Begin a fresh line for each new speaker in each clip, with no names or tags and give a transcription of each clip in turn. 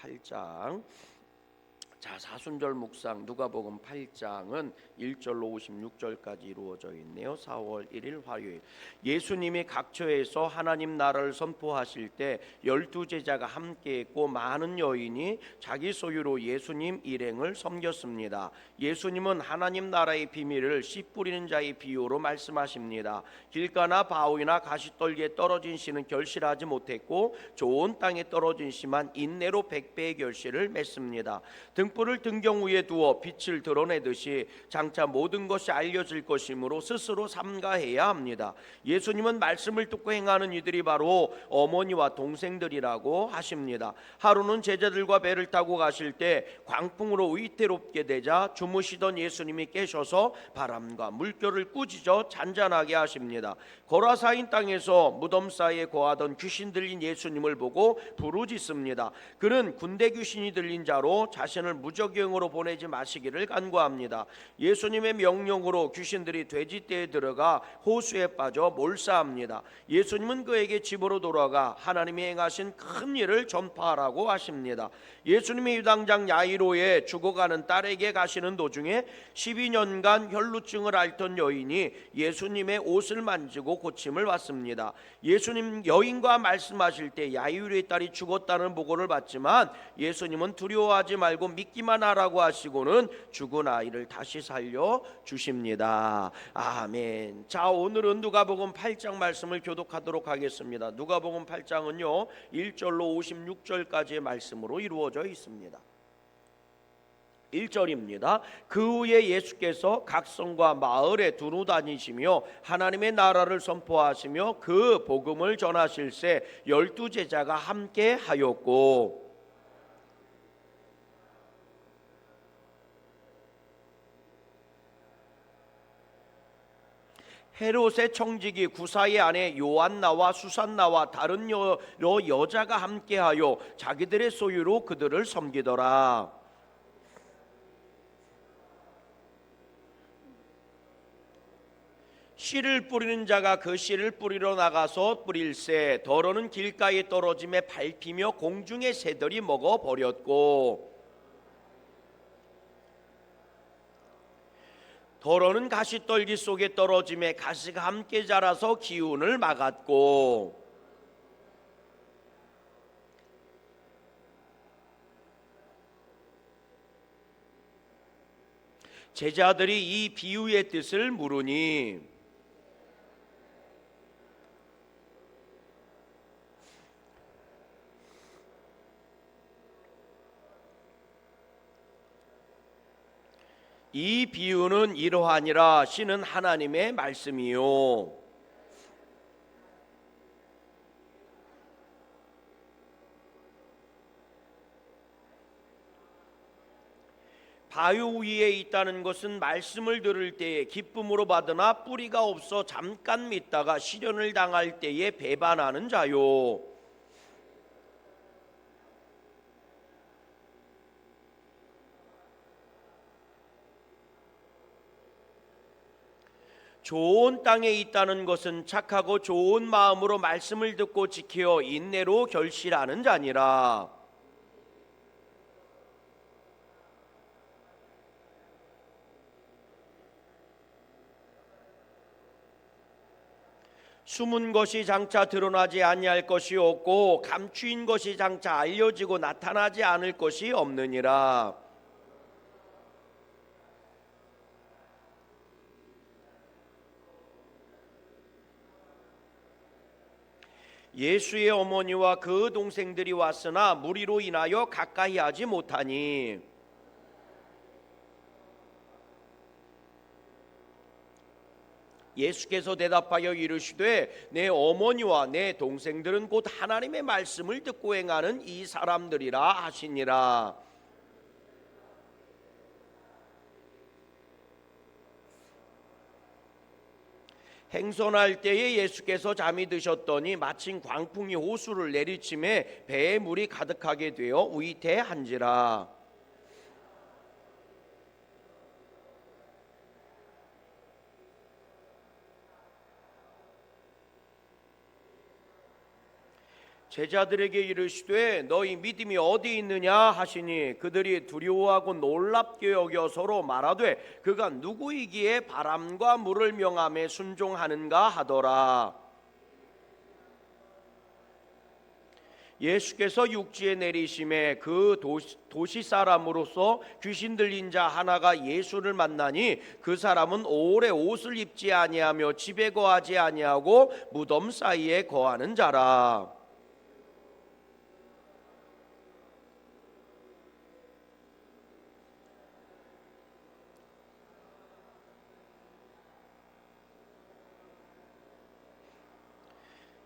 8장. 사순절 묵상 누가복음 8장은 1절로 56절까지 이루어져 있네요. 4월 1일 화요일, 예수님이 각처에서 하나님 나라를 선포하실 때 12제자가 함께 있고 많은 여인이 자기 소유로 예수님 일행을 섬겼습니다. 예수님은 하나님 나라의 비밀을 씨 뿌리는 자의 비유로 말씀하십니다. 길가나 바위나 가시떨기에 떨어진 씨는 결실하지 못했고 좋은 땅에 떨어진 씨만 인내로 100배의 결실을 맺습니다. 등불을 등경 위에 두어 빛을 드러내듯이 장차 모든 것이 알려질 것이므로 스스로 삼가해야 합니다. 예수님은 말씀을 듣고 행하는 이들이 바로 어머니와 동생들이라고 하십니다. 하루는 제자들과 배를 타고 가실 때 광풍으로 위태롭게 되자 주무시던 예수님이 깨셔서 바람과 물결을 꾸짖어 잔잔하게 하십니다. 거라사인 땅에서 무덤 사이에 거하던 귀신 들린 예수님을 보고 부르짖습니다. 그는 군대 귀신이 들린 자로 자신을 무적행으로 보내지 마시기를 간구합니다. 예수님의 명령으로 귀신들이 돼지떼에 들어가 호수에 빠져 몰사합니다. 예수님은 그에게 집으로 돌아가 하나님이 행하신 큰 일을 전파하라고 하십니다. 예수님이 유당장 야이로에 죽어가는 딸에게 가시는 도중에 12년간 혈루증을 앓던 여인이 예수님의 옷을 만지고 고침을 받습니다. 예수님 여인과 말씀하실 때 야이로의 딸이 죽었다는 보고를 받지만 예수님은 두려워하지 말고 믿기만 하라고 하시고는 죽은 아이를 다시 살려 주십니다. 아멘. 오늘은 누가복음 8장 말씀을 교독하도록 하겠습니다. 누가복음 8장은요 1절로 56절까지의 말씀으로 이루어져 있습니다. 1절입니다. 그 후에 예수께서 각 성과 마을에 두루 다니시며 하나님의 나라를 선포하시며 그 복음을 전하실새 12제자가 함께 하였고, 헤롯의 청지기 구사의 아내 요한나와 수산나와 다른 여러 여자가 함께하여 자기들의 소유로 그들을 섬기더라. 씨를 뿌리는 자가 그 씨를 뿌리러 나가서 뿌릴새 더러는 길가에 떨어짐에 밟히며 공중의 새들이 먹어버렸고, 더러는 가시떨기 속에 떨어짐에 가시가 함께 자라서 기운을 막았고, 제자들이 이 비유의 뜻을 물으니 이 비유는 이러하니라. 씨는 하나님의 말씀이요 바위 위에 있다는 것은 말씀을 들을 때에 기쁨으로 받으나 뿌리가 없어 잠깐 믿다가 시련을 당할 때에 배반하는 자요. 좋은 땅에 있다는 것은 착하고 좋은 마음으로 말씀을 듣고 지켜 인내로 결실하는 자니라. 숨은 것이 장차 드러나지 아니할 것이 없고 감추인 것이 장차 알려지고 나타나지 않을 것이 없느니라. 예수의 어머니와 그 동생들이 왔으나 무리로 인하여 가까이 하지 못하니, 예수께서 대답하여 이르시되 내 어머니와 내 동생들은 곧 하나님의 말씀을 듣고 행하는 이 사람들이라 하시니라. 행선할 때에 예수께서 잠이 드셨더니 마침 광풍이 호수를 내리침에 배에 물이 가득하게 되어 위태한지라. 제자들에게 이르시되 너희 믿음이 어디 있느냐 하시니 그들이 두려워하고 놀랍게 여겨 서로 말하되 그가 누구이기에 바람과 물을 명함에 순종하는가 하더라. 예수께서 육지에 내리심에 그 도시 사람으로서 귀신 들린 자 하나가 예수를 만나니 그 사람은 오래 옷을 입지 아니하며 집에 거하지 아니하고 무덤 사이에 거하는 자라.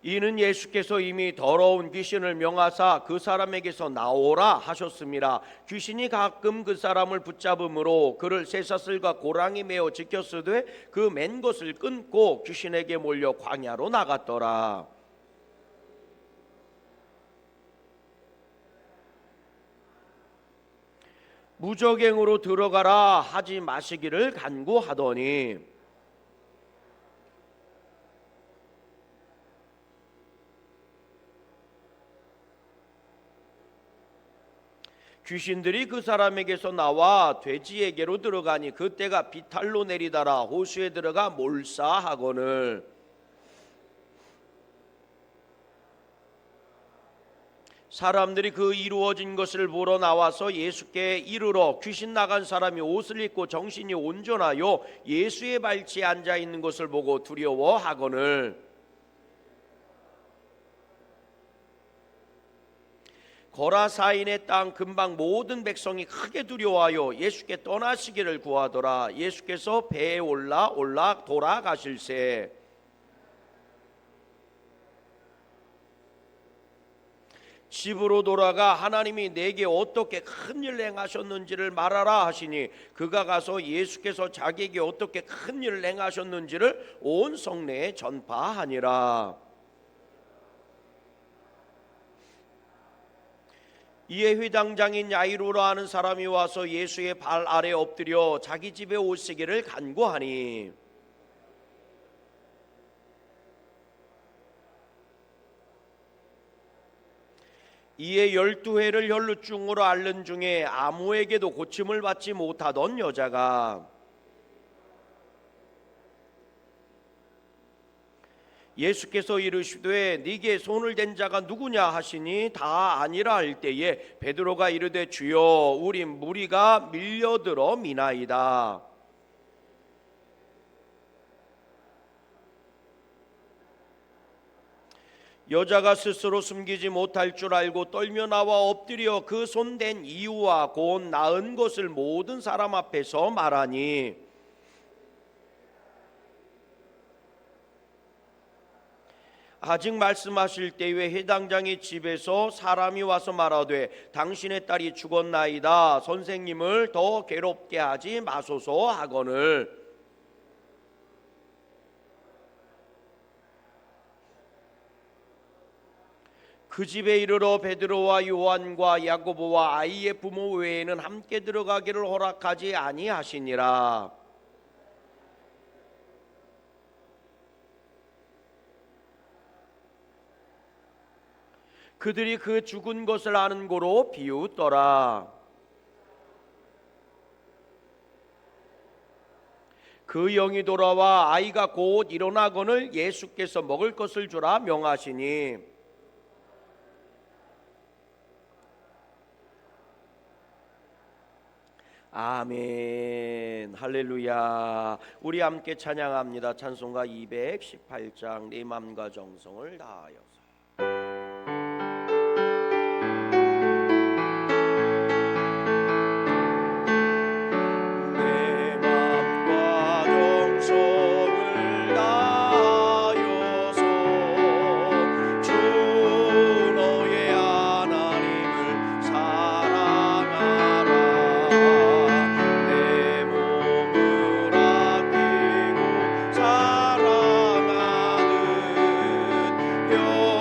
이는 예수께서 이미 더러운 귀신을 명하사 그 사람에게서 나오라 하셨습니다. 귀신이 가끔 그 사람을 붙잡음으로 그를 쇠사슬과 고랑이 메어 지켰으되 그 맨 것을 끊고 귀신에게 몰려 광야로 나갔더라. 무적행으로 들어가라 하지 마시기를 간구하더니 귀신들이 그 사람에게서 나와 돼지에게로 들어가니 그때가 비탈로 내리다라 호수에 들어가 몰사하거늘. 사람들이 그 이루어진 것을 보러 나와서 예수께 이르러 귀신 나간 사람이 옷을 입고 정신이 온전하여 예수의 발치에 앉아 있는 것을 보고 두려워하거늘. 거라사인의 땅 근방 모든 백성이 크게 두려워하여 예수께 떠나시기를 구하더라. 예수께서 배에 올라 돌아가실새 집으로 돌아가 하나님이 내게 어떻게 큰 일 행하셨는지를 말하라 하시니 그가 가서 예수께서 자기에게 어떻게 큰 일을 행하셨는지를 온 성내에 전파하니라. 이에 회당장인 야이로라 하는 사람이 와서 예수의 발 아래 엎드려 자기 집에 오시기를 간구하니 이에 12회를 혈루증으로 앓는 중에 아무에게도 고침을 받지 못하던 여자가 예수께서 이르시되 네게 손을 댄 자가 누구냐 하시니 다 아니라 할 때에 베드로가 이르되 주여 우리 무리가 밀려들어 미나이다. 여자가 스스로 숨기지 못할 줄 알고 떨며 나와 엎드려 그 손 댄 이유와 곧 나은 것을 모든 사람 앞에서 말하니 아직 말씀하실 때에 해당장의 집에서 사람이 와서 말하되 당신의 딸이 죽었나이다. 선생님을 더 괴롭게 하지 마소서 하거늘. 그 집에 이르러 베드로와 요한과 야고보와 아이의 부모 외에는 함께 들어가기를 허락하지 아니하시니라. 그들이 그 죽은 것을 아는 고로 비웃더라. 그 영이 돌아와 아이가 곧 일어나거늘 예수께서 먹을 것을 주라 명하시니 아멘 할렐루야. 우리 함께 찬양합니다. 찬송가 218장 내 맘과 정성을 다하여서.
사랑하는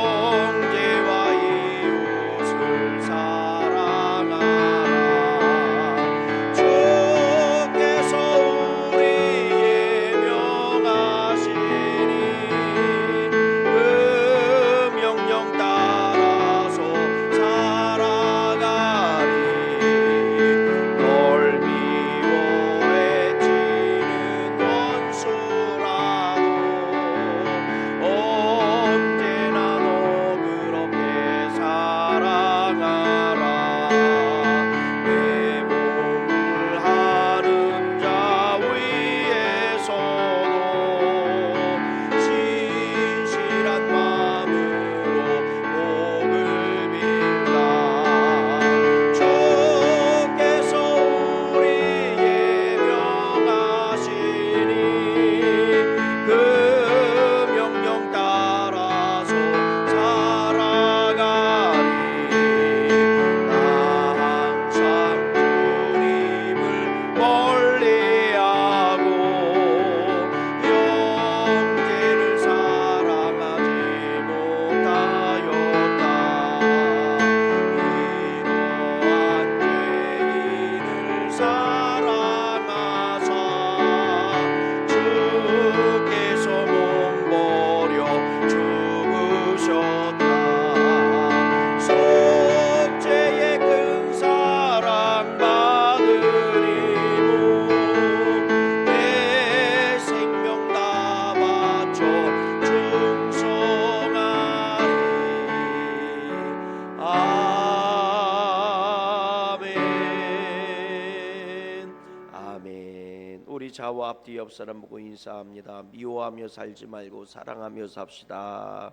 우리 좌우 앞뒤 옆 사람 보고 인사합니다. 미워하며 살지 말고 사랑하며 삽시다.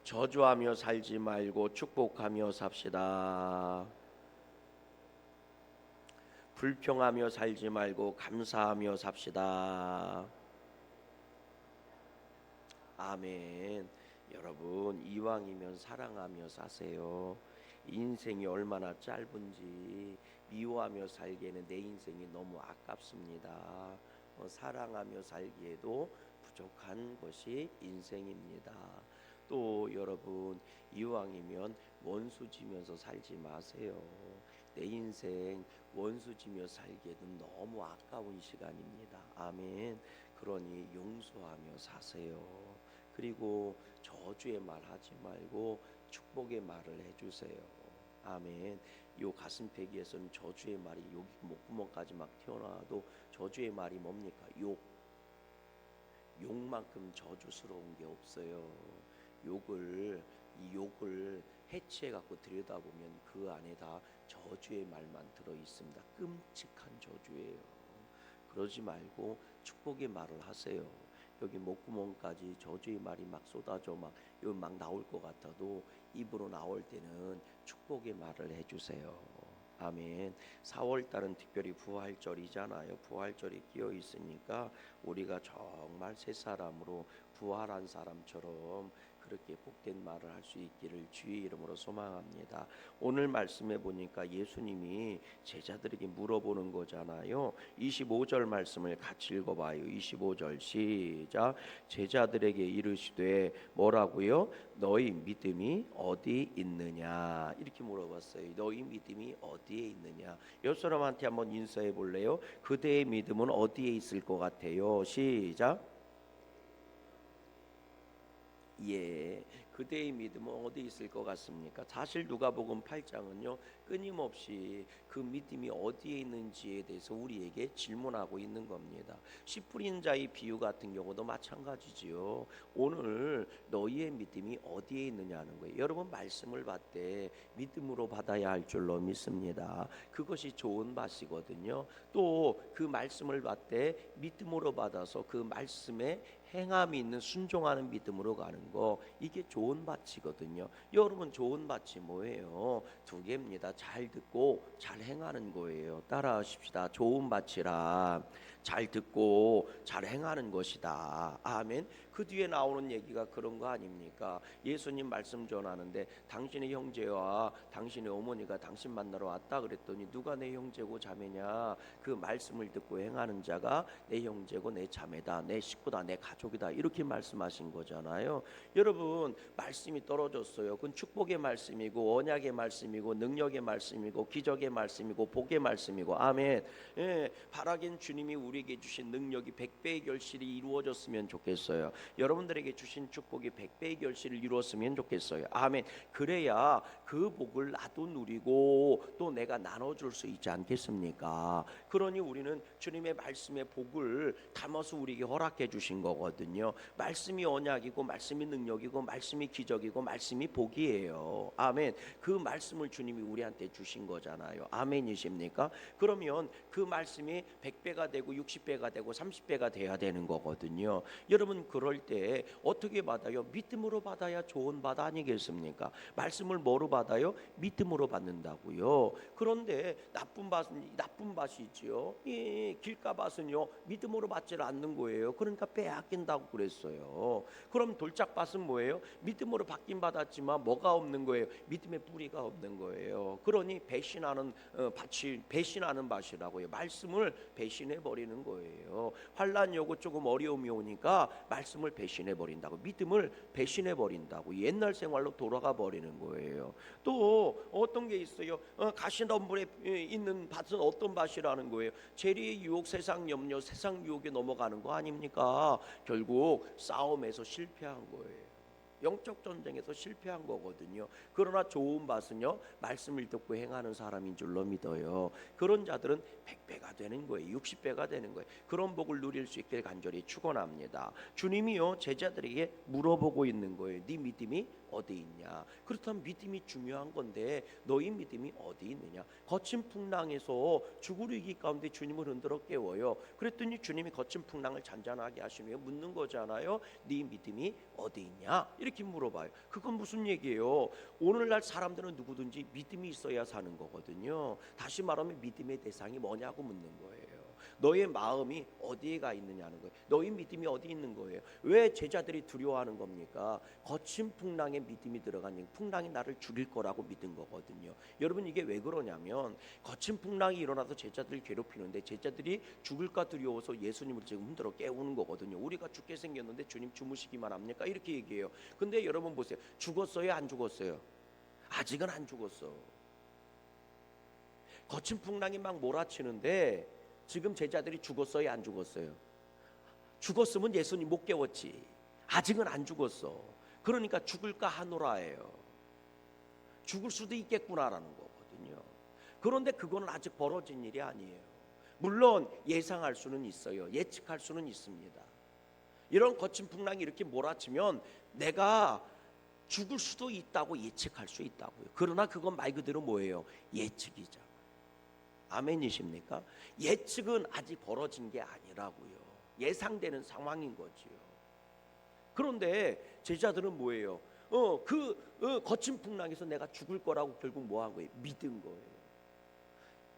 저주하며 살지 말고 축복하며 삽시다. 불평하며 살지 말고 감사하며 삽시다. 아멘. 여러분, 이왕이면 사랑하며 사세요. 인생이 얼마나 짧은지 미워하며 살기에는 내 인생이 너무 아깝습니다. 사랑하며 살기에도 부족한 것이 인생입니다. 또 여러분, 이왕이면 원수 지면서 살지 마세요. 내 인생 원수 지며 살기에는 너무 아까운 시간입니다. 아멘. 그러니 용서하며 사세요. 그리고 저주의 말 하지 말고 축복의 말을 해주세요. 아멘. 요 가슴팍에서는 저주의 말이 여기 목구멍까지 막 튀어나와도 저주의 말이 뭡니까? 욕만큼 저주스러운 게 없어요. 이 욕을 해치해 갖고 들여다보면 그 안에 다 저주의 말만 들어 있습니다. 끔찍한 저주예요. 그러지 말고 축복의 말을 하세요. 여기 목구멍까지 저주의 말이 막 쏟아져 막 나올 것 같아도 입으로 나올 때는 축복의 말을 해주세요. 아멘. 4월달은 특별히 부활절이잖아요. 부활절이 끼어 있으니까 우리가 정말 새 사람으로 부활한 사람처럼 그렇게 복된 말을 할 수 있기를 주의 이름으로 소망합니다. 오늘 말씀해 보니까 예수님이 제자들에게 물어보는 거잖아요. 25절 말씀을 같이 읽어봐요. 25절 시작. 제자들에게 이르시되 뭐라고요? 너희 믿음이 어디 있느냐? 이렇게 물어봤어요. 너희 믿음이 어디에 있느냐? 옆 사람한테 한번 인사해 볼래요? 그대의 믿음은 어디에 있을 것 같아요? 시작. 예, 그대의 믿음은 어디 있을 것 같습니까? 사실 누가복음 8장은요 끊임없이 그 믿음이 어디에 있는지에 대해서 우리에게 질문하고 있는 겁니다. 씨 뿌린 자의 비유 같은 경우도 마찬가지지요. 오늘 너희의 믿음이 어디에 있느냐는 거예요. 여러분, 말씀을 받되 믿음으로 받아야 할 줄로 믿습니다. 그것이 좋은 밭이거든요. 또 그 말씀을 받되 믿음으로 받아서 그 말씀에 행함이 있는 순종하는 믿음으로 가는 거, 이게 좋은 밭이거든요. 여러분, 좋은 밭이 뭐예요? 두 개입니다. 잘 듣고 잘 행하는 거예요. 따라하십시다. 좋은 밭이라 잘 듣고 잘 행하는 것이다. 아멘. 그 뒤에 나오는 얘기가 그런 거 아닙니까? 예수님 말씀 전하는데 당신의 형제와 당신의 어머니가 당신 만나러 왔다 그랬더니 누가 내 형제고 자매냐? 그 말씀을 듣고 행하는 자가 내 형제고 내 자매다, 내 식구다, 내 가족이다, 이렇게 말씀하신 거잖아요. 여러분, 말씀이 떨어졌어요. 그건 축복의 말씀이고 언약의 말씀이고 능력의 말씀이고 기적의 말씀이고 복의 말씀이고. 아멘. 예, 바라긴 주님이 우리에게 주신 능력이 100배의 결실이 이루어졌으면 좋겠어요. 여러분들에게 주신 축복이 100배의 결실을 이루었으면 좋겠어요. 아멘. 그래야 그 복을 나도 누리고 또 내가 나눠줄 수 있지 않겠습니까? 그러니 우리는 주님의 말씀의 복을 담아서 우리에게 허락해 주신 거거든요. 말씀이 언약이고 말씀이 능력이고 말씀이 기적이고 말씀이 복이에요. 아멘. 그 말씀을 주님이 우리한테 주신 거잖아요. 아멘이십니까? 그러면 그 말씀이 100배가 되고 60배가 되고 30배가 돼야 되는 거거든요. 여러분, 그럴 때 어떻게 받아요? 믿음으로 받아야 좋은 밭 아니겠습니까? 말씀을 뭐로 받아요? 믿음으로 받는다고요. 그런데 나쁜 밭이지요. 이 길가밭은요 믿음으로 받지를 않는 거예요. 그러니까 빼앗긴다고 그랬어요. 그럼 돌짝밭은 뭐예요? 믿음으로 받긴 받았지만 뭐가 없는 거예요? 믿음의 뿌리가 없는 거예요. 그러니 배신하는 밭이 배신하는 밭이라고요. 말씀을 배신해 버리는 거예요. 환난이 오고 조금 어려움이 오니까 말씀을 배신해 버린다고, 믿음을 배신해 버린다고, 옛날 생활로 돌아가 버리는 거예요. 또 어떤 게 있어요? 가시덤불에 있는 밭은 어떤 밭이라는 거예요? 재리의 유혹, 세상 염려, 세상 유혹에 넘어가는 거 아닙니까? 결국 싸움에서 실패한 거예요. 영적 전쟁에서 실패한 거거든요. 그러나 좋은 밭은요 말씀을 듣고 행하는 사람인 줄로 믿어요. 그런 자들은 100배가 되는 거예요. 60배가 되는 거예요. 그런 복을 누릴 수 있길 간절히 축원합니다. 주님이요 제자들에게 물어보고 있는 거예요. 네 믿음이 어디 있냐? 그렇다면 믿음이 중요한 건데 너희 믿음이 어디 있느냐? 거친 풍랑에서 죽을 위기 가운데 주님을 흔들어 깨워요. 그랬더니 주님이 거친 풍랑을 잔잔하게 하시며 묻는 거잖아요. 네 믿음이 어디 있냐? 이렇게 물어봐요. 그건 무슨 얘기예요? 오늘날 사람들은 누구든지 믿음이 있어야 사는 거거든요. 다시 말하면 믿음의 대상이 뭐냐고 묻는 거예요. 너의 마음이 어디에 가 있느냐는 거예요. 너희 믿음이 어디 있는 거예요. 왜 제자들이 두려워하는 겁니까? 거친 풍랑에 믿음이 들어가니 풍랑이 나를 죽일 거라고 믿은 거거든요. 여러분 이게 왜 그러냐면 거친 풍랑이 일어나서 제자들을 괴롭히는데 제자들이 죽을까 두려워서 예수님을 지금 흔들어 깨우는 거거든요. 우리가 죽게 생겼는데 주님 주무시기만 합니까? 이렇게 얘기해요. 근데 여러분 보세요. 죽었어요? 안 죽었어요? 아직은 안 죽었어. 거친 풍랑이 막 몰아치는데 지금 제자들이 죽었어요? 안 죽었어요? 죽었으면 예수님 못 깨웠지. 아직은 안 죽었어. 그러니까 죽을까 하노라예요. 죽을 수도 있겠구나라는 거거든요. 그런데 그건 아직 벌어진 일이 아니에요. 물론 예상할 수는 있어요. 예측할 수는 있습니다. 이런 거친 풍랑이 이렇게 몰아치면 내가 죽을 수도 있다고 예측할 수 있다고요. 그러나 그건 말 그대로 뭐예요? 예측이죠. 아멘이십니까? 예측은 아직 벌어진 게 아니라고요. 예상되는 상황인 거지요. 그런데 제자들은 뭐예요? 거친 풍랑에서 내가 죽을 거라고 결국 뭐 한 거예요? 믿은 거예요.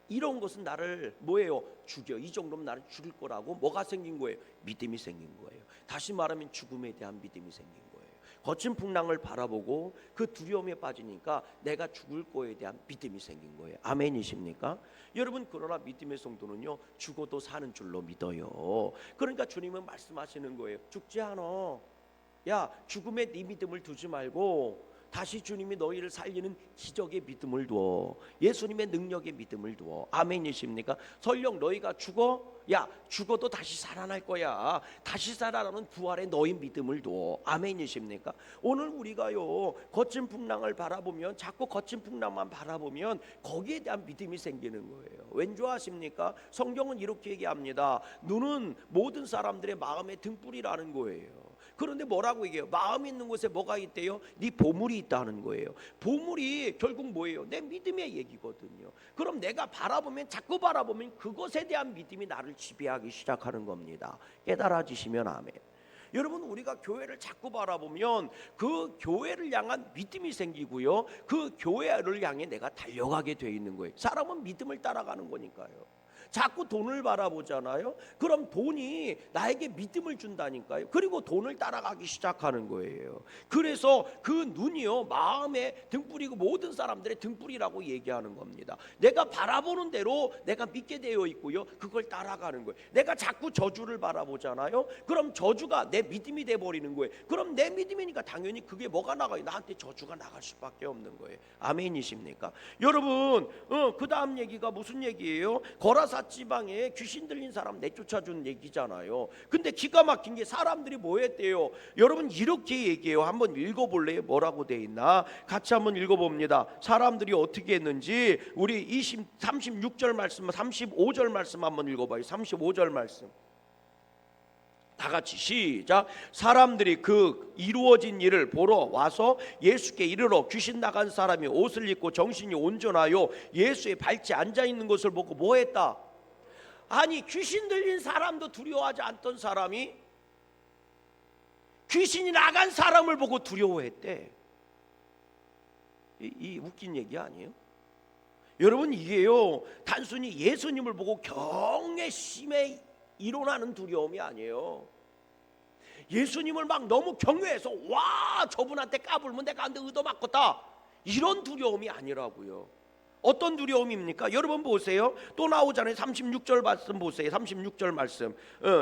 이런 것은 나를 뭐예요? 죽여. 이 정도면 나를 죽일 거라고 뭐가 생긴 거예요? 믿음이 생긴 거예요. 다시 말하면 죽음에 대한 믿음이 생긴 거예요. 거친 풍랑을 바라보고 그 두려움에 빠지니까 내가 죽을 거에 대한 믿음이 생긴 거예요. 아멘이십니까? 여러분 그러나 믿음의 성도는요 죽어도 사는 줄로 믿어요. 그러니까 주님은 말씀하시는 거예요. 죽지 않아. 야 죽음에 네 믿음을 두지 말고 다시 주님이 너희를 살리는 기적의 믿음을 두어. 예수님의 능력의 믿음을 두어. 아멘이십니까? 설령 너희가 죽어? 야 죽어도 다시 살아날 거야. 다시 살아나는 부활의 너희 믿음을 두어. 아멘이십니까? 오늘 우리가요 거친 풍랑을 바라보면 자꾸 거친 풍랑만 바라보면 거기에 대한 믿음이 생기는 거예요. 왠지 아십니까? 성경은 이렇게 얘기합니다. 눈은 모든 사람들의 마음의 등불이라는 거예요. 그런데 뭐라고 얘기해요? 마음 있는 곳에 뭐가 있대요? 네 보물이 있다는 거예요. 보물이 결국 뭐예요? 내 믿음의 얘기거든요. 그럼 내가 바라보면 자꾸 바라보면 그것에 대한 믿음이 나를 지배하기 시작하는 겁니다. 깨달아지시면 아멘. 여러분 우리가 교회를 자꾸 바라보면 그 교회를 향한 믿음이 생기고요. 그 교회를 향해 내가 달려가게 돼 있는 거예요. 사람은 믿음을 따라가는 거니까요. 자꾸 돈을 바라보잖아요. 그럼 돈이 나에게 믿음을 준다니까요. 그리고 돈을 따라가기 시작하는 거예요. 그래서 그 눈이요 마음의 등불이고 모든 사람들의 등불이라고 얘기하는 겁니다. 내가 바라보는 대로 내가 믿게 되어 있고요. 그걸 따라가는 거예요. 내가 자꾸 저주를 바라보잖아요. 그럼 저주가 내 믿음이 돼버리는 거예요. 그럼 내 믿음이니까 당연히 그게 뭐가 나가요? 나한테 저주가 나갈 수밖에 없는 거예요. 아멘이십니까? 여러분 그 다음 얘기가 무슨 얘기예요? 거라사 지방에 귀신 들린 사람 내쫓아준 얘기잖아요. 근데 기가 막힌 게 사람들이 뭐 했대요? 여러분 이렇게 얘기해요. 한번 읽어볼래요? 뭐라고 돼 있나? 같이 한번 읽어봅니다. 사람들이 어떻게 했는지 우리 36절 말씀 35절 말씀 한번 읽어봐요. 35절 말씀 다 같이 시작. 사람들이 그 이루어진 일을 보러 와서 예수께 이르러 귀신 나간 사람이 옷을 입고 정신이 온전하여 예수의 발치에 앉아있는 것을 보고 뭐 했다? 아니 귀신 들린 사람도 두려워하지 않던 사람이 귀신이 나간 사람을 보고 두려워했대. 이 웃긴 얘기 아니에요? 여러분 이게요 단순히 예수님을 보고 경외심에 일어나는 두려움이 아니에요. 예수님을 막 너무 경외해서 와 저분한테 까불면 내가 한대 얻어맞겠다 이런 두려움이 아니라고요. 어떤 두려움입니까? 여러분 보세요. 또 나오잖아요. 36절 말씀 보세요. 36절 말씀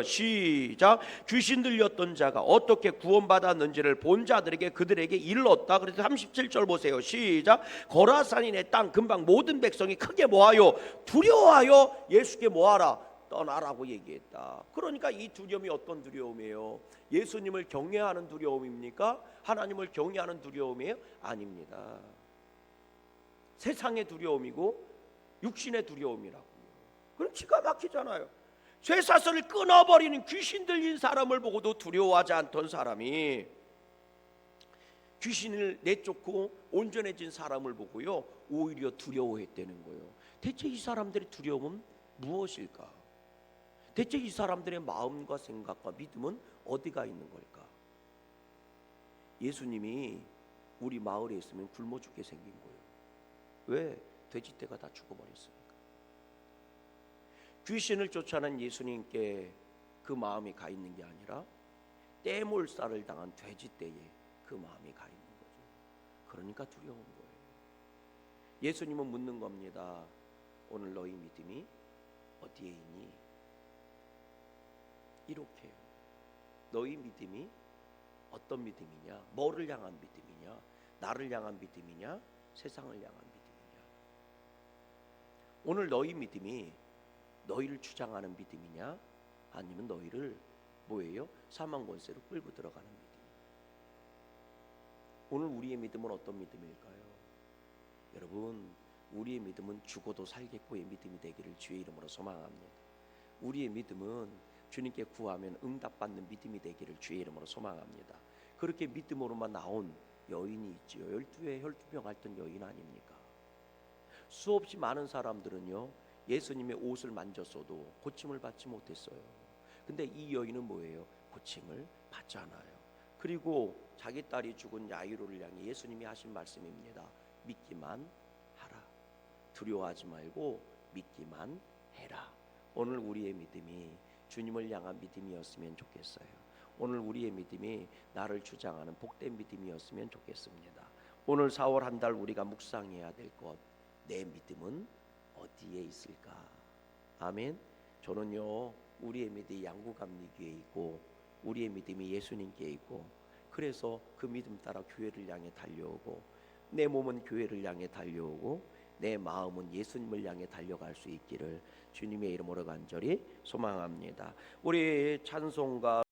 시작. 귀신 들렸던 자가 어떻게 구원받았는지를 본 자들에게 그들에게 일렀다. 그래서 37절 보세요. 시작. 거라산인의 땅 근방 모든 백성이 크게 모아요 두려워하여 예수께 뭐하라? 떠나라고 얘기했다. 그러니까 이 두려움이 어떤 두려움이에요? 예수님을 경외하는 두려움입니까? 하나님을 경외하는 두려움이에요? 아닙니다. 세상의 두려움이고 육신의 두려움이라고요. 그럼 기가 막히잖아요. 쇠사슬을 끊어버리는 귀신 들린 사람을 보고도 두려워하지 않던 사람이 귀신을 내쫓고 온전해진 사람을 보고요, 오히려 두려워했다는 거예요. 대체 이 사람들의 두려움은 무엇일까? 대체 이 사람들의 마음과 생각과 믿음은 어디가 있는 걸까? 예수님이 우리 마을에 있으면 굶어 죽게 생긴 거예요. 왜? 돼지떼가 다 죽어버렸으니까. 귀신을 쫓아낸 예수님께 그 마음이 가 있는 게 아니라 떼몰살을 당한 돼지떼에 그 마음이 가 있는 거죠. 그러니까 두려운 거예요. 예수님은 묻는 겁니다. 오늘 너희 믿음이 어디에 있니? 이렇게요. 너희 믿음이 어떤 믿음이냐? 뭐를 향한 믿음이냐? 나를 향한 믿음이냐? 세상을 향한 믿음이냐? 오늘 너희 믿음이 너희를 주장하는 믿음이냐? 아니면 너희를 뭐예요? 사망 권세로 끌고 들어가는 믿음이냐? 오늘 우리의 믿음은 어떤 믿음일까요? 여러분, 우리의 믿음은 죽어도 살겠고의 믿음이 되기를 주의 이름으로 소망합니다. 우리의 믿음은 주님께 구하면 응답받는 믿음이 되기를 주의 이름으로 소망합니다. 그렇게 믿음으로만 나온 여인이 있지요. 12에 혈투병 앓던 여인 아닙니까? 수없이 많은 사람들은요, 예수님의 옷을 만졌어도 고침을 받지 못했어요. 근데 이 여인은 뭐예요? 고침을 받잖아요. 그리고 자기 딸이 죽은 야이로를 향해 예수님이 하신 말씀입니다. 믿기만 하라. 두려워하지 말고 믿기만 해라. 오늘 우리의 믿음이 주님을 향한 믿음이었으면 좋겠어요. 오늘 우리의 믿음이 나를 주장하는 복된 믿음이었으면 좋겠습니다. 오늘 4월 한 달 우리가 묵상해야 될 것, 내 믿음은 어디에 있을까? 아멘. 저는요, 우리의 믿음이 양구감리교회에 있고 우리의 믿음이 예수님께 있고, 그래서 그 믿음 따라 교회를 향해 달려오고, 내 몸은 교회를 향해 달려오고 내 마음은 예수님을 향해 달려갈 수 있기를 주님의 이름으로 간절히 소망합니다. 우리 찬송가